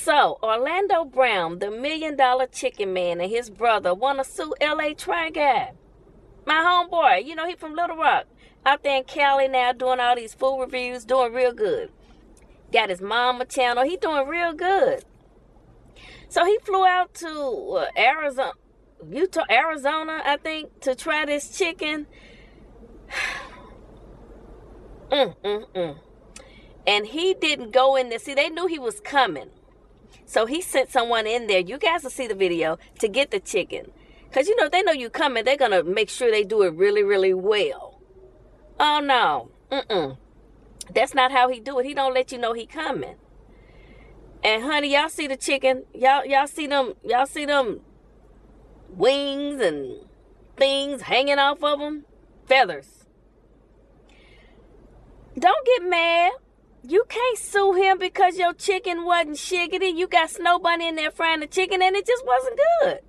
So, Orlando Brown, the $1 million chicken man, and his brother want to sue LA Try Guy. My homeboy, you know, he from Little Rock. Out there in Cali now doing all these food reviews, doing real good. Got his mama channel. He doing real good. So he flew out to Arizona, I think, to try this chicken. And he didn't go in there. See, they knew he was coming. So he sent someone in there. You guys will see the video to get the chicken. Because, you know, if they know you coming, they're going to make sure they do it really, really well. Oh, no. That's not how he do it. He don't let you know he coming. And, honey, y'all see the chicken? Y'all see them wings and things hanging off of them? Feathers. Don't get mad. You can't sue him because your chicken wasn't shiggity. You got Snow Bunny in there frying the chicken and it just wasn't good.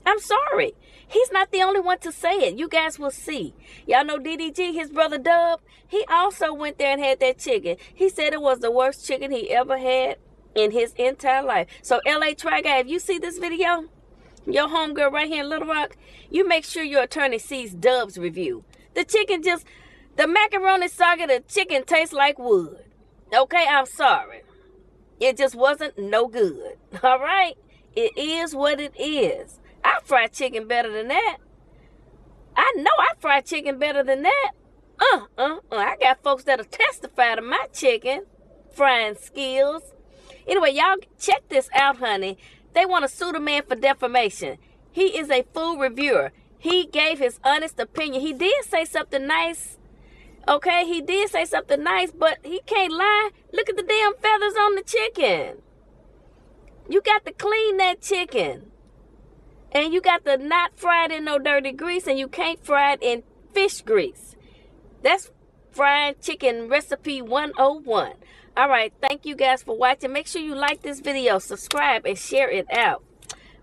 I'm sorry. He's not the only one to say it. You guys will see. Y'all know DDG, his brother Dub? He also went there and had that chicken. He said it was the worst chicken he ever had in his entire life. So LA Try Guy, if you see this video, your homegirl right here in Little Rock, you make sure your attorney sees Dub's review. The macaroni saga, the chicken tastes like wood. Okay, I'm sorry. It just wasn't no good. All right? It is what it is. I fry chicken better than that. I know I fry chicken better than that. I got folks that'll testify to my chicken frying skills. Anyway, y'all check this out, honey. They want to sue the man for defamation. He is a food reviewer. He gave his honest opinion. He did say something nice. Okay, he did say something nice, but he can't lie. Look at the damn feathers on the chicken. You got to clean that chicken. And you got to not fry it in no dirty grease, and you can't fry it in fish grease. That's fried chicken recipe 101. All right, thank you guys for watching. Make sure you like this video, subscribe, and share it out.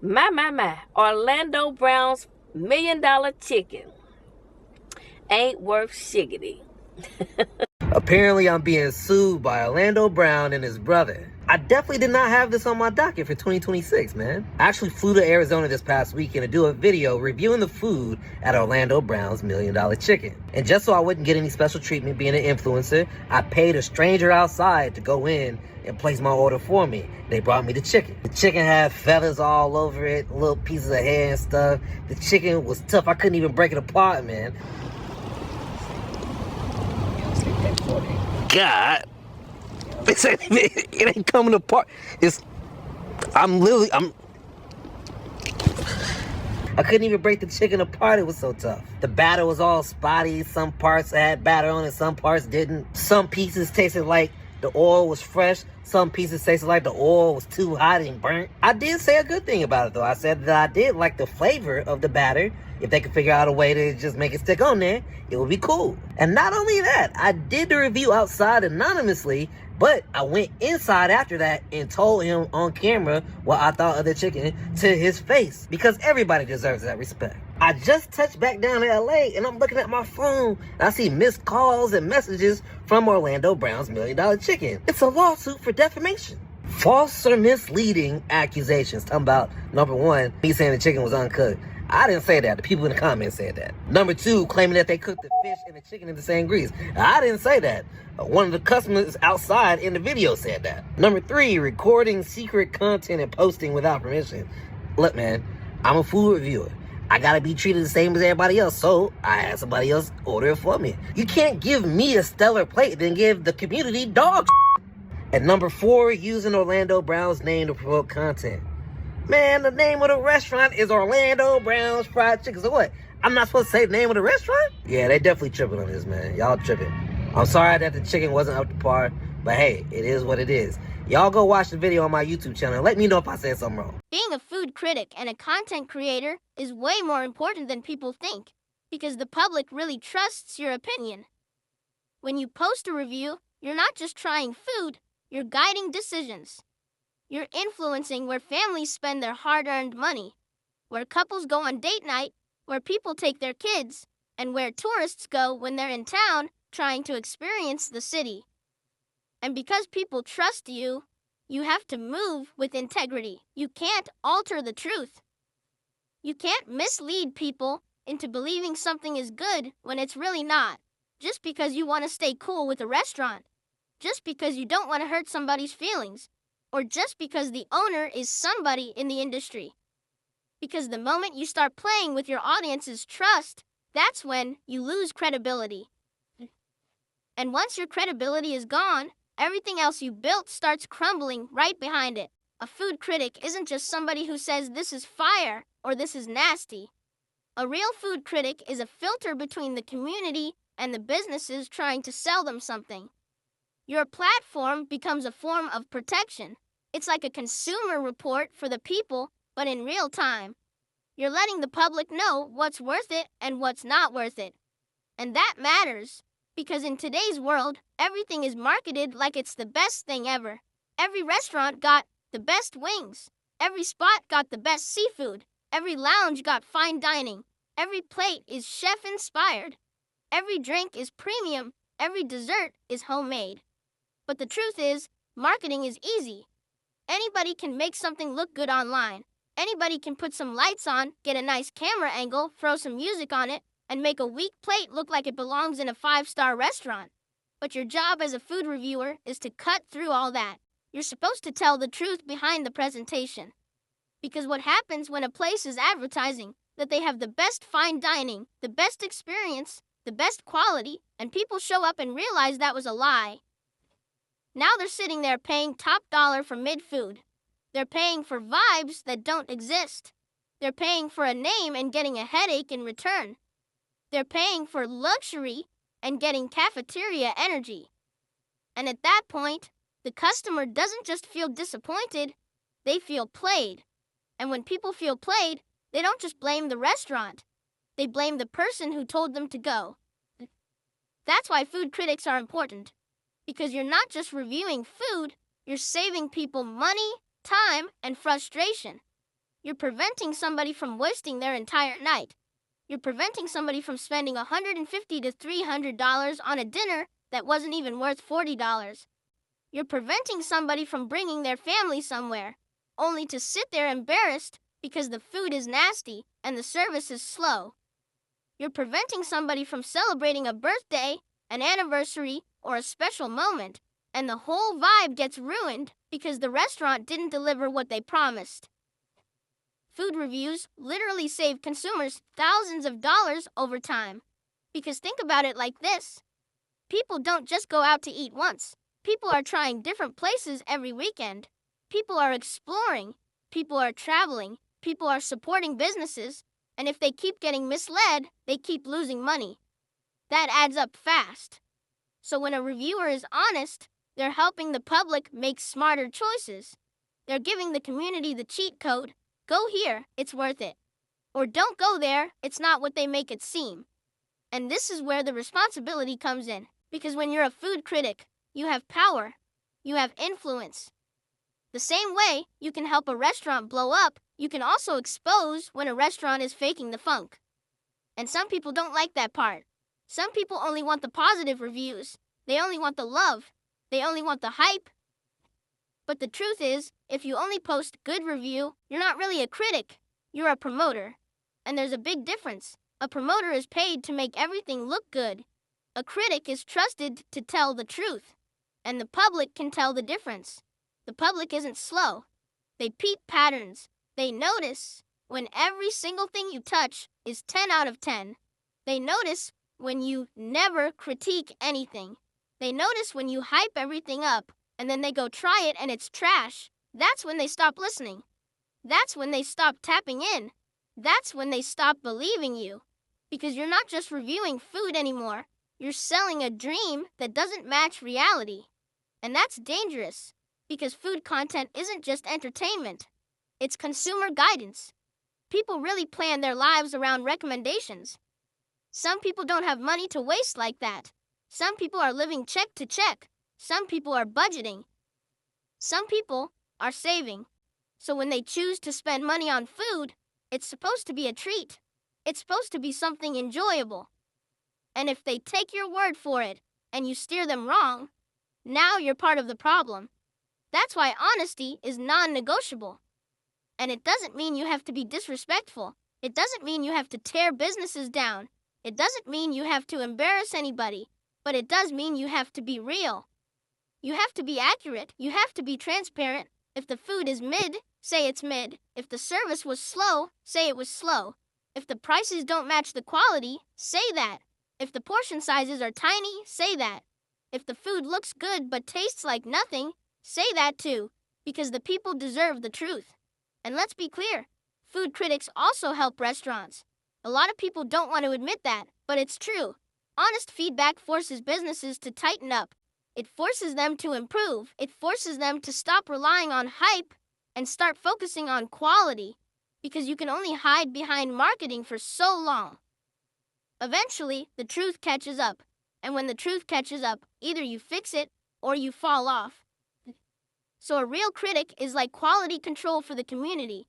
My. Orlando Brown's $1 million chicken ain't worth shiggity. Apparently, I'm being sued by Orlando Brown and his brother. I definitely did not have this on my docket for 2026, man. I actually flew to Arizona this past weekend to do a video reviewing the food at Orlando Brown's $1 million chicken. And just so I wouldn't get any special treatment being an influencer, I paid a stranger outside to go in and place my order for me. They brought me the chicken. The chicken had feathers all over it, little pieces of hair and stuff. The chicken was tough. I couldn't even break it apart, man. God, it ain't coming apart. I couldn't even break the chicken apart. It was so tough. The batter was all spotty. Some parts had batter on it, some parts didn't. Some pieces tasted like the oil was fresh. Some pieces tasted like the oil was too hot and burnt. I did say a good thing about it, though. I said that I did like the flavor of the batter. If they could figure out a way to just make it stick on there, it would be cool. And not only that, I did the review outside anonymously, but I went inside after that and told him on camera what I thought of the chicken to his face, because everybody deserves that respect. I just touched back down to LA and I'm looking at my phone and I see missed calls and messages from Orlando Brown's $1 million chicken. It's a lawsuit for defamation. False or misleading accusations. Talking about, number one, me saying the chicken was uncooked. I didn't say that. The people in the comments said that. Number two, claiming that they cooked the fish and the chicken in the same grease. I didn't say that. One of the customers outside in the video said that. Number three, recording secret content and posting without permission. Look, man, I'm a food reviewer. I gotta be treated the same as everybody else, so I had somebody else order it for me. You can't give me a stellar plate, then give the community dog shit. And number four, using Orlando Brown's name to promote content. Man, the name of the restaurant is Orlando Brown's Fried Chicken. So what? I'm not supposed to say the name of the restaurant? Yeah, they definitely tripping on this, man. Y'all tripping. I'm sorry that the chicken wasn't up to par, but hey, it is what it is. Y'all go watch the video on my YouTube channel and let me know if I said something wrong. Being a food critic and a content creator is way more important than people think, because the public really trusts your opinion. When you post a review, you're not just trying food, you're guiding decisions. You're influencing where families spend their hard-earned money, where couples go on date night, where people take their kids, and where tourists go when they're in town trying to experience the city. And because people trust you, You have to move with integrity. You can't alter the truth. You can't mislead people into believing something is good when it's really not, just because you want to stay cool with a restaurant, just because you don't want to hurt somebody's feelings, or just because the owner is somebody in the industry. Because the moment you start playing with your audience's trust, that's when you lose credibility. And once your credibility is gone, everything else you built starts crumbling right behind it. A food critic isn't just somebody who says this is fire or this is nasty. A real food critic is a filter between the community and the businesses trying to sell them something. Your platform becomes a form of protection. It's like a consumer report for the people, but in real time. You're letting the public know what's worth it and what's not worth it. And that matters, because in today's world, everything is marketed like it's the best thing ever. Every restaurant got the best wings. Every spot got the best seafood. Every lounge got fine dining. Every plate is chef-inspired. Every drink is premium. Every dessert is homemade. But the truth is, marketing is easy. Anybody can make something look good online. Anybody can put some lights on, get a nice camera angle, throw some music on it, and make a weak plate look like it belongs in a 5-star restaurant. But your job as a food reviewer is to cut through all that. You're supposed to tell the truth behind the presentation. Because what happens when a place is advertising that they have the best fine dining, the best experience, the best quality, and people show up and realize that was a lie? Now they're sitting there paying top dollar for mid-food. They're paying for vibes that don't exist. They're paying for a name and getting a headache in return. They're paying for luxury and getting cafeteria energy. And at that point, the customer doesn't just feel disappointed, they feel played. And when people feel played, they don't just blame the restaurant. They blame the person who told them to go. That's why food critics are important. Because you're not just reviewing food, you're saving people money, time, and frustration. You're preventing somebody from wasting their entire night. You're preventing somebody from spending $150 to $300 on a dinner that wasn't even worth $40. You're preventing somebody from bringing their family somewhere, only to sit there embarrassed because the food is nasty and the service is slow. You're preventing somebody from celebrating a birthday, an anniversary, or a special moment, and the whole vibe gets ruined because the restaurant didn't deliver what they promised. Food reviews literally save consumers thousands of dollars over time. Because think about it like this. People don't just go out to eat once. People are trying different places every weekend. People are exploring. People are traveling. People are supporting businesses. And if they keep getting misled, they keep losing money. That adds up fast. So when a reviewer is honest, they're helping the public make smarter choices. They're giving the community the cheat code. Go here, it's worth it. Or don't go there, it's not what they make it seem. And this is where the responsibility comes in. Because when you're a food critic, you have power. You have influence. The same way you can help a restaurant blow up, you can also expose when a restaurant is faking the funk. And some people don't like that part. Some people only want the positive reviews. They only want the love. They only want the hype. But the truth is, if you only post good review, you're not really a critic. You're a promoter. And there's a big difference. A promoter is paid to make everything look good. A critic is trusted to tell the truth. And the public can tell the difference. The public isn't slow. They peep patterns. They notice when every single thing you touch is 10 out of 10. They notice when you never critique anything. They notice when you hype everything up and then they go try it and it's trash. That's when they stop listening. That's when they stop tapping in. That's when they stop believing you. Because you're not just reviewing food anymore. You're selling a dream that doesn't match reality. And that's dangerous. Because food content isn't just entertainment. It's consumer guidance. People really plan their lives around recommendations. Some people don't have money to waste like that. Some people are living check to check. Some people are budgeting. Some people are saving. So when they choose to spend money on food, it's supposed to be a treat. It's supposed to be something enjoyable. And if they take your word for it and you steer them wrong, now you're part of the problem. That's why honesty is non-negotiable. And it doesn't mean you have to be disrespectful. It doesn't mean you have to tear businesses down. It doesn't mean you have to embarrass anybody. But it does mean you have to be real. You have to be accurate. You have to be transparent. If the food is mid, say it's mid. If the service was slow, say it was slow. If the prices don't match the quality, say that. If the portion sizes are tiny, say that. If the food looks good but tastes like nothing, say that too, because the people deserve the truth. And let's be clear, food critics also help restaurants. A lot of people don't want to admit that, but it's true. Honest feedback forces businesses to tighten up. It forces them to improve. It forces them to stop relying on hype and start focusing on quality, because you can only hide behind marketing for so long. Eventually, the truth catches up. And when the truth catches up, either you fix it or you fall off. So a real critic is like quality control for the community.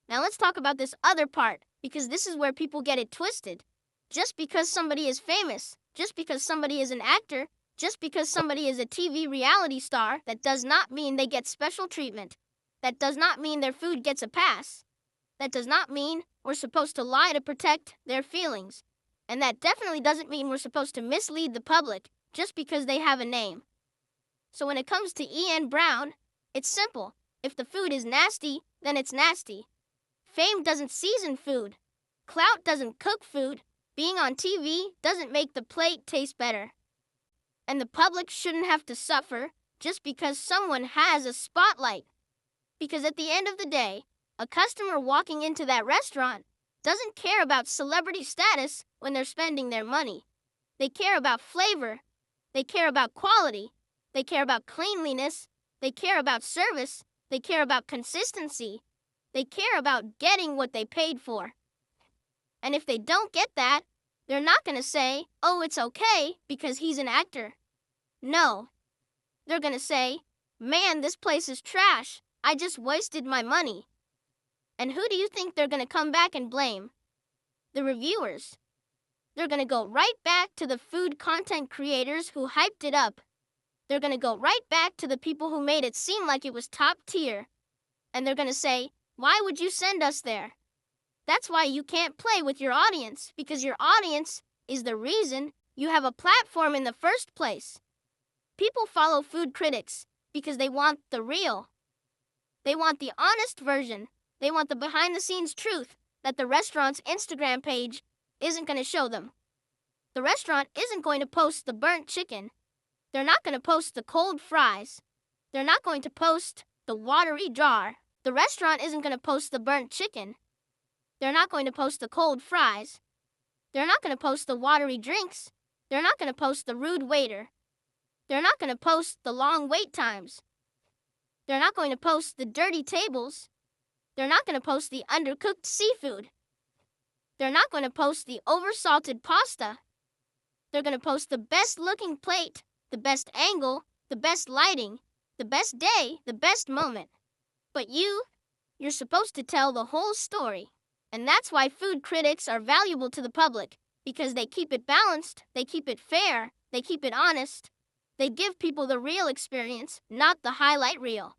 Now let's talk about this other part, because this is where people get it twisted. Just because somebody is famous, just because somebody is an actor, just because somebody is a TV reality star, that does not mean they get special treatment. That does not mean their food gets a pass. That does not mean we're supposed to lie to protect their feelings. And that definitely doesn't mean we're supposed to mislead the public just because they have a name. So when it comes to E.N. Brown, it's simple. If the food is nasty, then it's nasty. Fame doesn't season food. Clout doesn't cook food. Being on TV doesn't make the plate taste better. And the public shouldn't have to suffer just because someone has a spotlight. Because at the end of the day, a customer walking into that restaurant doesn't care about celebrity status when they're spending their money. They care about flavor. They care about quality. They care about cleanliness. They care about service. They care about consistency. They care about getting what they paid for. And if they don't get that, they're not going to say, oh, it's okay because he's an actor. No. They're going to say, man, this place is trash. I just wasted my money. And who do you think they're going to come back and blame? The reviewers. They're going to go right back to the food content creators who hyped it up. They're going to go right back to the people who made it seem like it was top tier. And they're going to say, why would you send us there? That's why you can't play with your audience, because your audience is the reason you have a platform in the first place. People follow food critics because they want the real. They want the honest version. They want the behind-the-scenes truth that the restaurant's Instagram page isn't going to show them. The restaurant isn't going to post the burnt chicken. They're not going to post the cold fries. They're not going to post the watery jar. The restaurant isn't going to post the burnt chicken. They're not going to post the cold fries. They're not going to post the watery drinks. They're not going to post the rude waiter. They're not going to post the long wait times. They're not going to post the dirty tables. They're not going to post the undercooked seafood. They're not going to post the oversalted pasta. They're going to post the best looking plate, the best angle, the best lighting, the best day, the best moment. But you're supposed to tell the whole story. And that's why food critics are valuable to the public, because they keep it balanced, they keep it fair, they keep it honest. They give people the real experience, not the highlight reel.